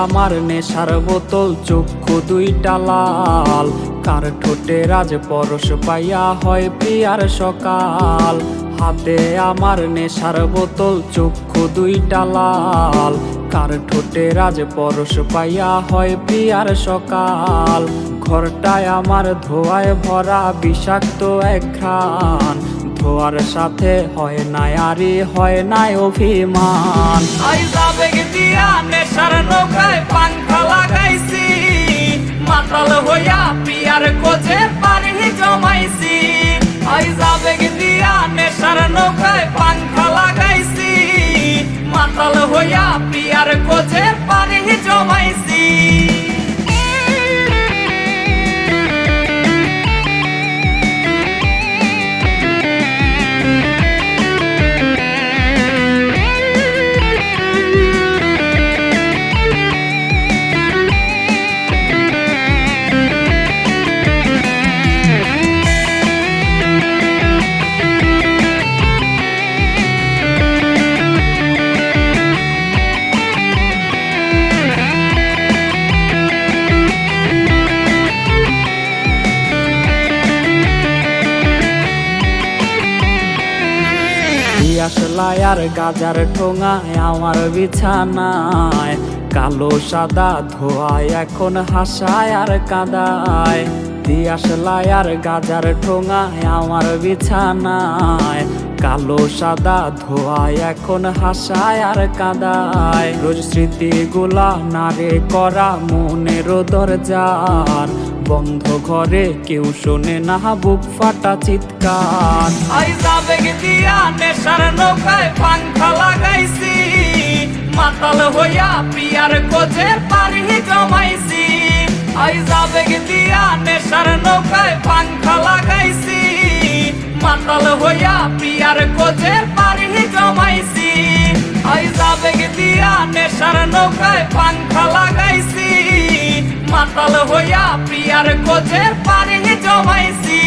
আমার নেশার বোতল, চক্ষু দুইটা লাল। কার ঠোঁটে রাজ পরশ পাইয়া হয় প্রিয়ার সকাল। হাতে আমার নেশার বোতল, চক্ষু দুইটা লাল। কার ঠোঁটে রাজ পরশ পাইয়া হয় প্রিয়ার সকাল। ঘরটায় আমার ধোঁয়ায় ভরা বিষাক্ত এক ঘ্রাণ। ধোয়ার সাথে হয় নাই আরে হয় নাই অভিমান। আবেগ দিয়া নেশার নৌকায় পাংখা লাগাইছি, মাতাল হইয়া প্রিয়ার কোচে পানি জমাইছি। আবেগ দিয়া নেশার নৌকায় পাংখা লাগাইছি, মাতাল হইয়া প্রিয়ার কোচে পানি জমাইছি। আসলাই আর গাজার ঠোঙায় আমার বিছানায়, কালো সাদা ধোয়ায় এখন হাসায় আর কাদায়। দিয়াশলাই আর গাজার ঠোঙায় আমার বিছানায়, কালো সাদা ধোয়ায় এখন হাসায় আর কাদায়। রোজ স্মৃতিগুলা নারে করা মনের দরজার, বন্ধ ঘরে কেউ শোনে না বুক ফাটা চিৎকার। আবেগ দিয়া নেশার নৌকায় পাংখা লাগাইছি, মাতাল হইয়া প্রিয়ার কোচে পানি জমাইছি। আবেগ দিয়া নেশার নৌকায় পাংখা লাগাইছি, মাতাল হইয়া প্রিয়ার কোচে পানি জমাইছি। আবেগ দিয়া নেশার নৌকায় পাংখা লাগাইছি, মাতাল হইয়া প্রিয়ার কোচে পানি জমাইছি।